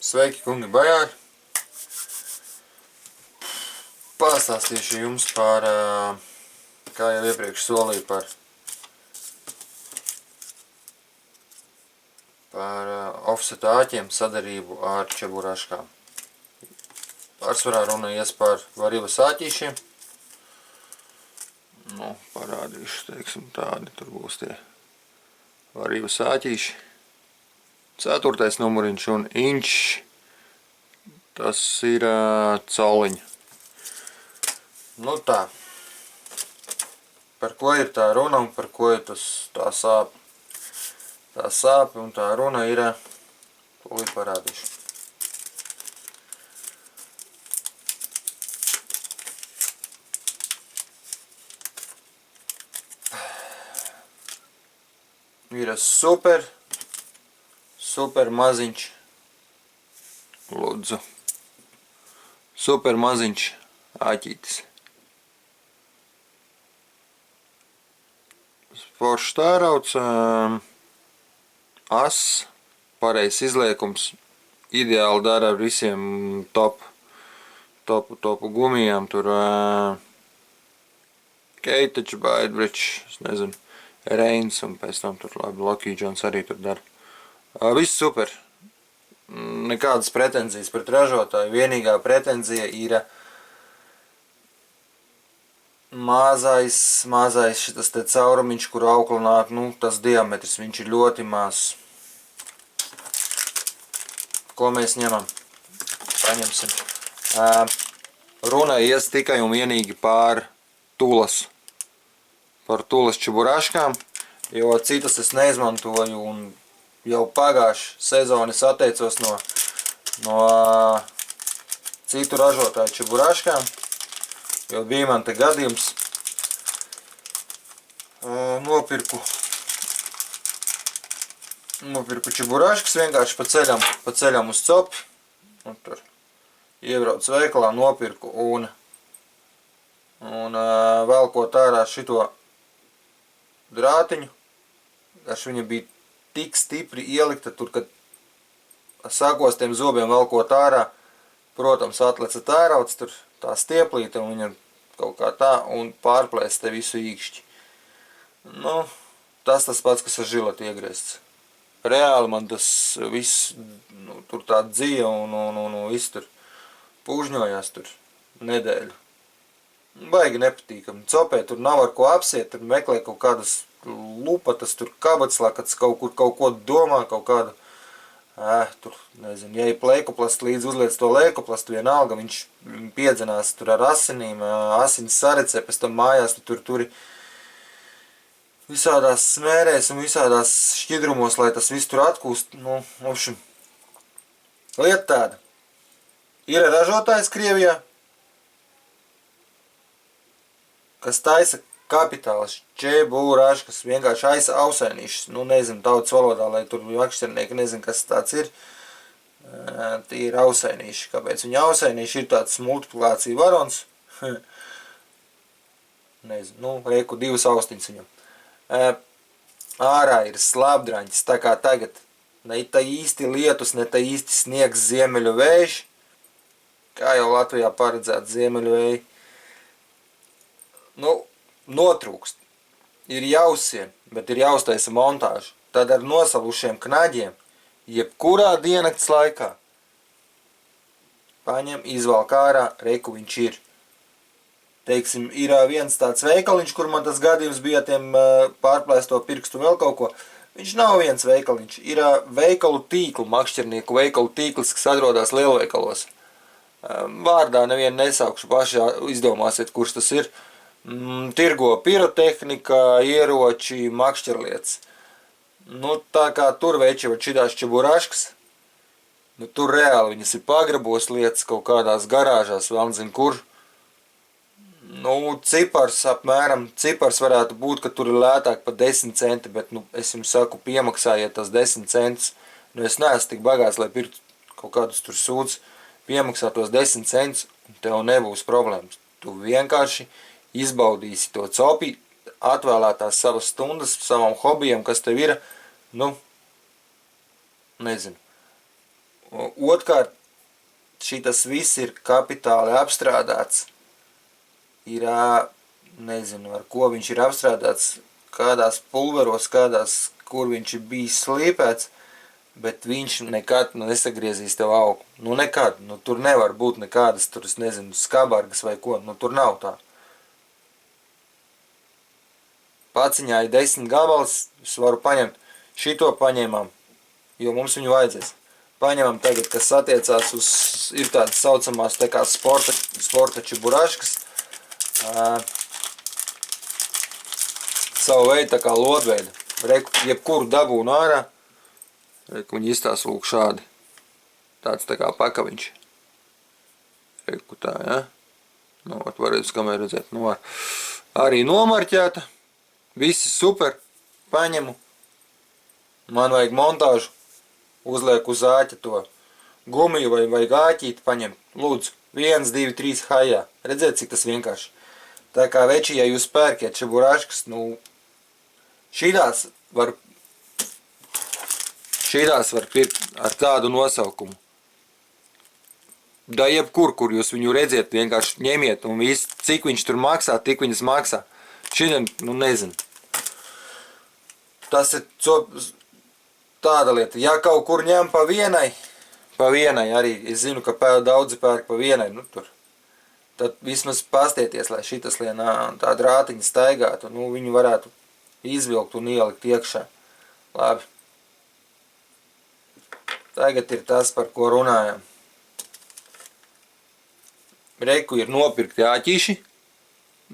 Sveiki, kungi bajāri! Pastāstīšu jums par, kā jau iepriekš solīju, par offset āķiem sadarību ar čeburaškām. Pārsvarā runa ies par varības āķīšiem. Nu, parādīšu, teiksim, tādi tur būs tie varības āķīši. 4. numuriņš un inčs, tas ir cauliņa. Nu tā, par ko ir tā runa un par ko ir tā sāpe? Tā sāpe un tā runa ir, tūlīt parādīšu. Ir super maziņš, lūdzu, super maziņš āķītis. Foršs tērauds, ass, pareizs izliekums, ideāli dara ar visiem topu gumijām, tur Keitage, Baidbridge, es nezinu, Reins un pēc tam tur labi Lockheed Jones arī tur dara. Viss super. Nekādas pretenzijas pret ražotāju. Vienīgā pretenzija ir mazais šitas te caurumiņš, kur auklināt, nu, tas diametrs, viņš ir ļoti mazs. Ko mēs ņemam? Paņemsim. Runa ies tikai un vienīgi par tulas. Par tulas čeburaškām, jo citas es neizmantoju un jau pagājuši sezonu es atteicos no citu ražotāju čeburaškām, jo bija man te gadījums, nopirku čeburaškas vienkārši pa ceļam uz copi, un tur iebrauc veikalā, nopirku un velkot ārā šito drātiņu, garš viņa bija tik stipri ielikta tur, kad sākos tiem zobiem velkot ārā, protams, atleca tērauds, tur tā stieplīte, un viņa kaut kā tā, un pārplēs te visu īkšķi. Nu, tas pats, kas ar žileti iegriezts. Reāli man tas viss, nu, tur tā dzija un viss tur pūžņojās tur nedēļu. Baigi nepatīkami. Copē tur nav ar ko apsiet, tur meklē kaut kādas lupatas, tur kabatslakats, kaut ko domā, kaut kādu, tur, nezinu, ja ir leikoplastu līdz uzliec to leikoplastu, vienalga, viņš piedzenās tur ar asinīm, asinis sarecē, pēc tam mājās tur visādās smērēs un visādās šķidrumos, lai tas viss tur atkūst, nu, opšim. Lieta tāda. Ir ražotājs Krievijā, kas taisa kapitāls, čeburaškas, vienkārši ausainīšas, nu nezinu, tautas valodā, lai tur makšķernieki nezinu, kas tāds ir, tie ir ausainīši. Kāpēc viņa ausainīši ir tāds multiplikācija varons? Nezinu, nu, reiku 2 austiņas viņam. Ārā ir slapdraņķis, tā kā tagad, ne tā īsti lietus, ne tā īsti sniegs ziemeļu vējš, kā jau Latvijā paredzēt ziemeļu vēju. Nu, notrūkst. Ir jāuzsien, bet ir jāuztaisa montāža. Tad ar nosalušiem knaģiem, jebkurā diennakts laikā, paņem, izvalk ārā, reiku viņš ir. Teiksim, ir viens tāds veikaliņš, kur man tas gadījums bija tiem pārplēsto pirkstu vēl kaut ko. Viņš nav viens veikaliņš. Ir veikalu tīklu, makšķernieku veikalu tīkls, kas atrodas lielveikalos. Vārdā nevienu nesaukšu, paši izdomāsiet, kurš tas ir. Tirgo pirotehnika, ieroči, makšķerlietas. Nu, tā kā tur veči var šitās čeburaškas, nu, tur reāli viņas ir pagrabos lietas kaut kādās garāžās, vēl nezinu kur. Nu, cipars varētu būt, ka tur ir lētāk pa 10 centi, bet, nu, es jums saku, piemaksājiet tas 10 centus. Nu, es neesmu tik bagāts, lai pirktu kaut kādus tur sūdus, piemaksā tos 10 centus, un tev nebūs problēmas. Tu vienkārši izbaudīsi to copi, atvēlētās savas stundas savam hobijam, kas tev ir, nu, nezinu, Otrkārt, šitas viss ir kapitāli apstrādāts. Ir, nezinu, ar ko viņš ir apstrādāts, kādās pulveros, kur viņš ir bijis slīpēts, bet viņš nekad nesagriezīs tev augu. Nu nekad, tur nevar būt nekādas, tur es nezinu, skabargas vai ko, tur nav tā. Paciņā ir 10 gabals, es varu paņemt, šito paņēmām, jo mums viņu vajadzēs. Paņemam tagad, kas attiecās uz, ir tādas saucamās tā kā sporta čiburaškas, savu veidu tā kā lodveida. Reku, jebkuru dabūnu ārā, reku, viņi izstās lūk šādi. Tāds tā kā pakaviņš. Reku tā, ja? Nu, varētu kamēr redzēt. Nu, arī nomarķēta. Visi super. Paņemu. Man vajag montāžu. Uzlieku uz āķa to gumiju vai āķīti paņemt. Lūdzu, 1, 2, 3 hajā. Redzēt, cik tas vienkārši. Tā kā veči, ja jūs pērkiet čiburaškas, šīdās var pirkt ar tādu nosaukumu. Da jebkur, kur jūs viņu redziet, vienkārši ņemiet un viss, cik viņš tur maksā, tik viņas maksā. Šodien, nezinu. Tas ir tāda lieta. Ja kaut kur ņem pa vienai arī, es zinu, ka daudzi pērk pa vienai, tad vismaz pastieties, lai šitas lienā tā drātiņa staigātu, viņu varētu izvilkt un ielikt iekšā. Labi. Tagad ir tas, par ko runājam. Reku ir nopirkti āķīši,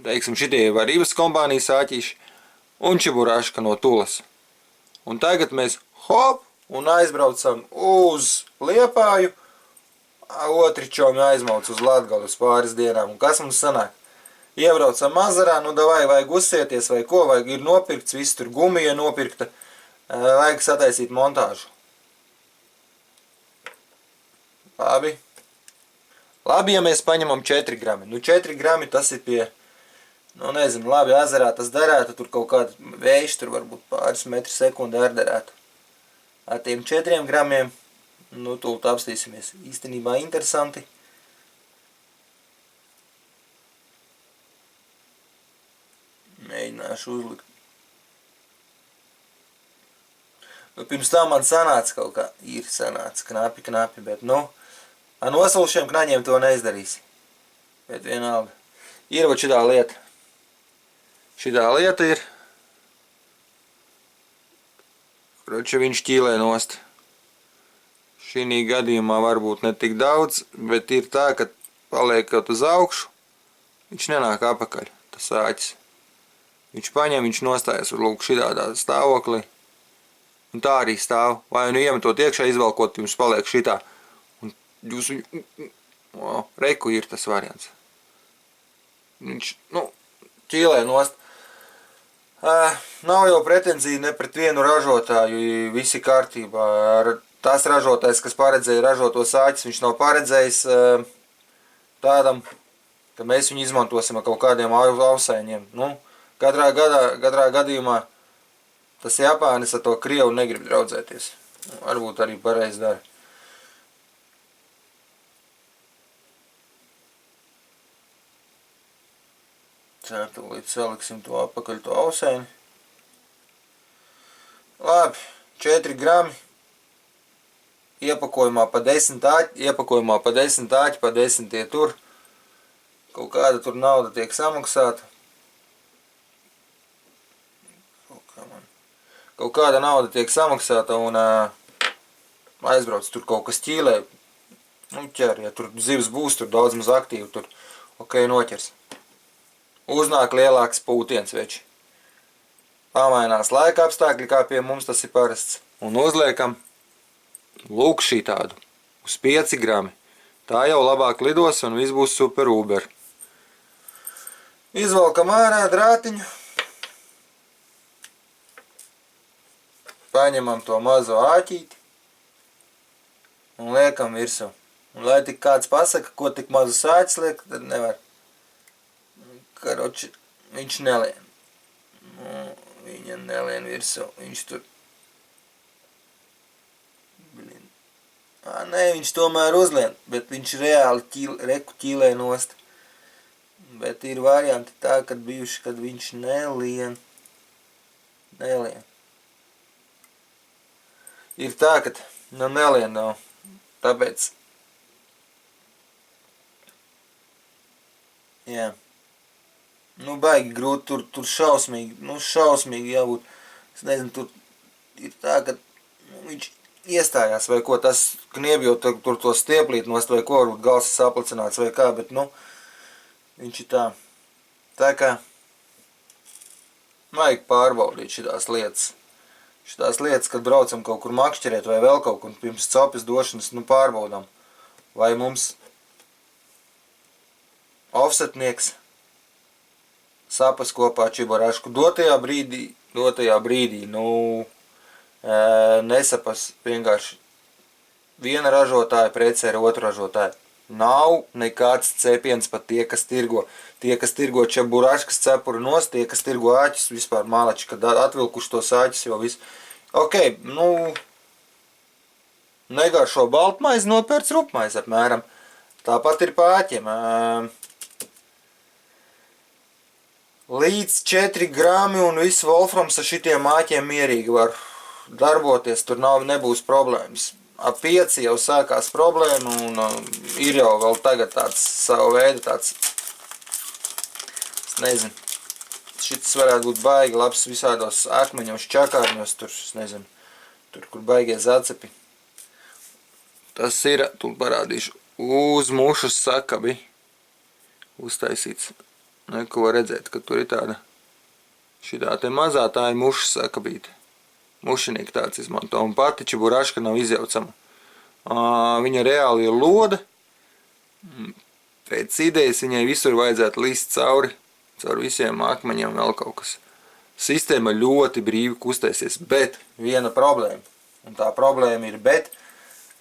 teiksim, šitie varības kompānijas āķīši, un čiburaška no Tulas. Un tagad mēs hop un aizbraucam uz Liepāju, otri čomi aizmauc uz Latgali uz pāris dienām. Un kas mums sanāk? Iebraucam Mazarā, vajag uzsieties vai ko, vajag ir nopirkts, viss tur gumija nopirkta, vajag sataisīt montāžu. Labi. Labi, ja mēs paņemam 4 grami. 4 grami tas ir pie, nezinu, labi, ezerā tas derētu, tur kaut kāda vējš, tur varbūt pāris metri sekundi derētu. Ar tiem 4 gramiem, tūlīt apstīsimies. Īstenībā interesanti. Mēģināšu uzlikt. Pirms tā man sanāca kaut kā. Ir sanāca knapi, bet ar nosalušiem knaņiem to neizdarīsi. Bet vienalga. Ir vat šitā lieta. Šitā lieta ir. Kroči viņš ķīlē nost. Šī gadījumā varbūt ne tik daudz, bet ir tā, ka paliek kaut uz augšu, viņš nenāk apakaļ, tas āķis. Viņš paņem, viņš nostājas lūk šitādā stāvoklī, un tā arī stāv. Vai iemetot iekšā, izvalkot, jums paliek šitā. Un jūs viņu, reku ir tas variants. Viņš, ķīlē nost. Nav jau pretenzija ne pret vienu ražotāju, visi kārtībā. Tas ražotājs, kas paredzēja ražotos āķis, viņš nav paredzējis tādam, ka mēs viņu izmantosim ar kaut kādiem ausaiņiem. Katrā gadījumā tas Japānis ar to Krievu negrib draudzēties. Varbūt arī pareizi dara. Tūlīt saliksim to apakaļ to ausaiņu. Labi, 4 grami. Iepakojumā pa 10 āķi, pa 10 tie tur. Kaut kāda tur nauda tiek samaksāta. Kaut kāda nauda tiek samaksāta un aizbrauc tur kaut kas ķīlē. Ķer, ja tur zivs būs, tur daudz maz aktīvi, tur noķers. Uznāk lielāks pūtiens veči. Pamainās laika apstākļi, kā pie mums tas ir parasts. Un uzliekam lūk šī tādu, uz 5 grami. Tā jau labāk lidos un viss būs super uber. Izvalkam ārā drātiņu. Paņemam to mazo āķīti un liekam virsū. Un lai tik kāds pasaka, ko tik mazus āķis liek, tad nevar. Karoči, viņš nelien. Viņa nelien virsū. Viņš tur. Nē, viņš tomēr uzlien, bet viņš reāli reku ķīlē nost. Bet ir varianti tā, kad bijuši, kad viņš nelien. Ir tā, kad nelien nav. Tāpēc. Jā. Baigi grūti, tur šausmīgi jābūt. Es nezinu, tur ir tā, ka viņš iestājās vai ko, tas kniebjot tur to stieplīt nost vai ko, varbūt gals saplicināts vai kā, bet, viņš ir tā. Tā kā vajag pārbaudīt šitās lietas. Šitās lietas, kad braucam kaut kur makšķerēt vai vēl kaut kur, pirms copes došanas, pārbaudām. Vai mums offsetnieks sapas kopā čibarašku dotajā brīdī, nesapas vienkārši viena ražotāja precē ar otru ražotāju. Nav nekāds cepiens pat tie, kas tirgo. Tie, kas tirgo čeburaškas cepuru nost, tie, kas tirgo āķis vispār malači, kad atvilkuši tos āķis jau viss. Ok, negaršo baltmaizi, nopērc rupmaizi apmēram. Tāpat ir pāķiem. Līdz 4 grami un viss volframs ar šitiem āķiem mierīgi var darboties, tur nebūs problēmas. Ap 5 jau sākās problēma un ir jau vēl tagad tāds savu veidu tāds, es nezinu, šitas varētu būt baigi labs visādos akmeņos, čakārņos, tur, es nezinu, tur, kur baigie zacepi. Tas ir, tu parādīšu, uz mušas sakabi uztaisīts. Neko var redzēt, ka tur ir tāda, šitā te mazā, tā ir mušas sakabīte. Mušinieki tāds izmanto, un pati čiburaška nav izjaucama. Viņa reāli ir loda. Pēc idejas viņai visur vajadzētu līst caur visiem akmeņiem vēl kaut kas. Sistēma ļoti brīvi kustēsies, bet viena problēma. Un tā problēma ir,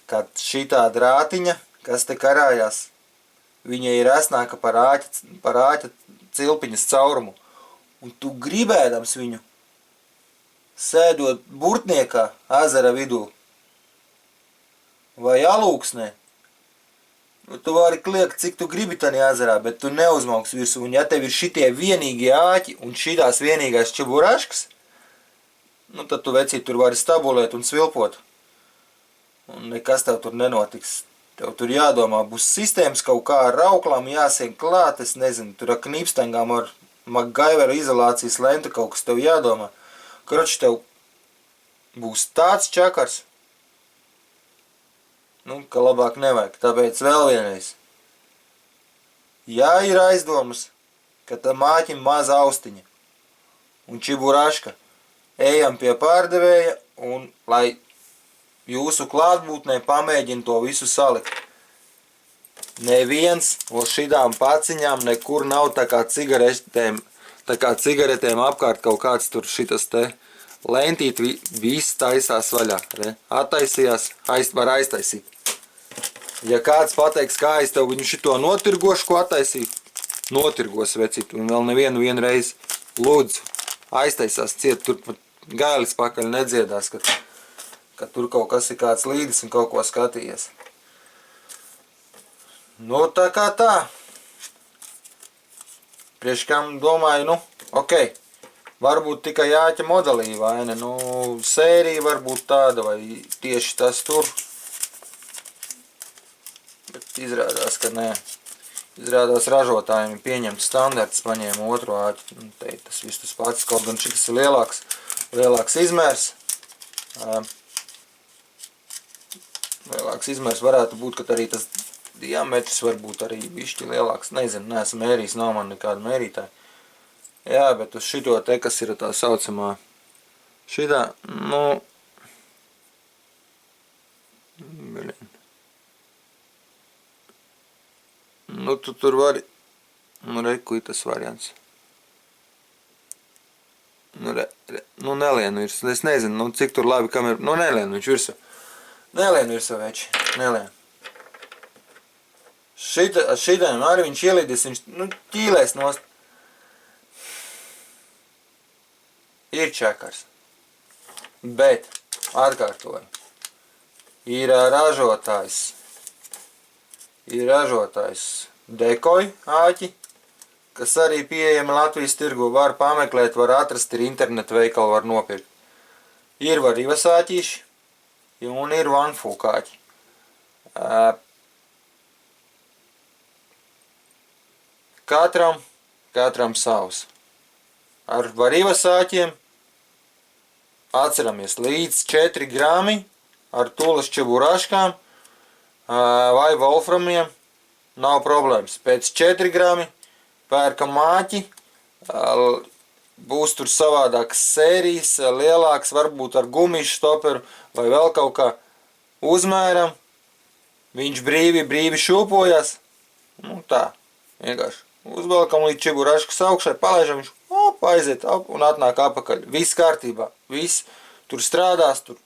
kad šitā drātiņa, kas te karājās, viņa ir esnāka par āķa cilpiņas caurumu. Un tu gribēdams viņu sēdot burtniekā ezera vidū vai alūksnē, tu vari kliegt, cik tu gribi tani ezerā, bet tu neuzmauks virsū. Un ja tev ir šitie vienīgie āķi un šitās vienīgais čeburaškas, tad tu vecīt tur vari stabulēt un svilpot. Un nekas tev tur nenotiks. Tev tur jādomā, būs sistēmas kaut kā ar rauklām jāsien klāt, es nezinu, tur ar knīpstangām ar MacGyvera izolācijas lenta kaut kas tev jādomā. Kroči, tev būs tāds čakars, ka labāk nevajag. Tāpēc vēl vienreiz. Ja ir aizdomas, ka tam āķim maza austiņa un čiburaška, ejam pie pārdevēja un lai jūsu klātbūtnē pamēģina to visu salikt. Neviens uz šitām paciņām nekur nav tā kā cigaretēm apkārt kaut kāds tur šitas te lentīt, viss taisās vaļā. Attaisījās, var aiztaisīt. Ja kāds pateiks, kā es tev viņu šito notirgošu, ko attaisīt, notirgos vecīt, un vēl nevienu reizi lūdzu, aiztaisās ciet, tur pat gailis pakaļ nedziedās, ka tur kaut kas ir kāds līdis un kaut ko skatījies. Tā kā tā. Priekš kam domāju, ok, varbūt tikai āķa modelī, vai ne, sērija varbūt tāda, vai tieši tas tur. Bet izrādās, ka nē. Izrādās ražotājiem pieņemt standarts, paņēma otru āķi, te tas viss tas pats, kaut gan šitas ir lielāks izmērs. Lielāks izmērs varētu būt, ka arī tas diametrs var būt arī bišķi lielāks. Nezinu, neesmu mērījis, nav man nekāda mērītāja. Jā, bet uz šito te, kas ir tā saucamā šitā, tu tur vari, reku ir tas variants. Nelien virsū, es nezinu, cik tur labi kamera, nelien viņš virsū. Nelien virsū, veči, nelien. Šitiem arī viņš ielīdīs, viņš ķīlēs nost. Ir čekars. Bet, atkārtoju, Ir ražotājs Dekoj āķi, kas arī pieejami Latvijas tirgu. Var pameklēt, var atrast, ir internetu veikali, var nopirkt. Ir varivas āķīši un ir vanfūkāķi. Katram savs. Ar varivas āķiem atceramies līdz 4 grami ar tulas čeburaškām vai volframiem nav problēmas. Pēc 4 grami pērkam āķi, būs tur savādākas sērijas, lielāks, varbūt ar gumiju stoperu vai vēl kaut kā uzmēram. Viņš brīvi šūpojas. Nu tā, vienkārši uzvelkam līdz čeburaškas augšai, palaižam viņš, aiziet un atnāk apakaļ. Viss kārtībā, viss tur strādās, tur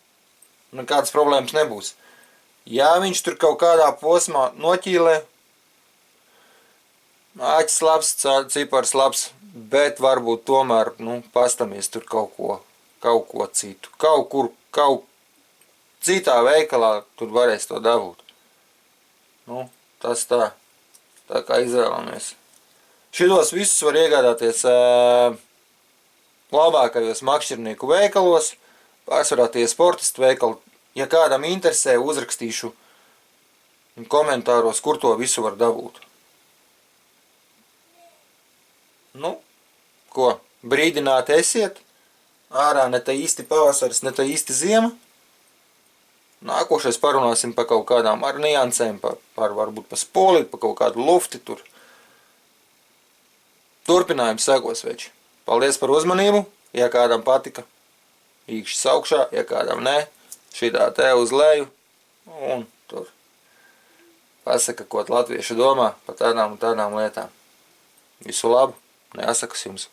nekādas problēmas nebūs. Ja viņš tur kaut kādā posmā noķīlē, āķis labs, cipars labs, bet varbūt tomēr, pastamies tur kaut ko citu. Kaut citā veikalā tur varēs to dabūt. Tas tā kā izvēlamies. Šitos visus var iegādāties labākajos makšķernieku veikalos, pārsvarā tie sportistu veikali. Ja kādam interesē, uzrakstīšu komentāros, kur to visu var dabūt. Brīdināti esiet. Ārā ne tā īsti pavasaris, ne tā īsti ziema. Nākošais parunāsim par kaut kādām ar niansēm, varbūt par spolīti, par kaut kādu lufti tur. Turpinājums sekos, veči. Paldies par uzmanību. Ja kādam patika, īkšķis augšā, ja kādam nē, šitā te uz leju un tur. Pasaka, ko latvieši domā par tādām un tādām lietām. Visu labu, neasakas jums.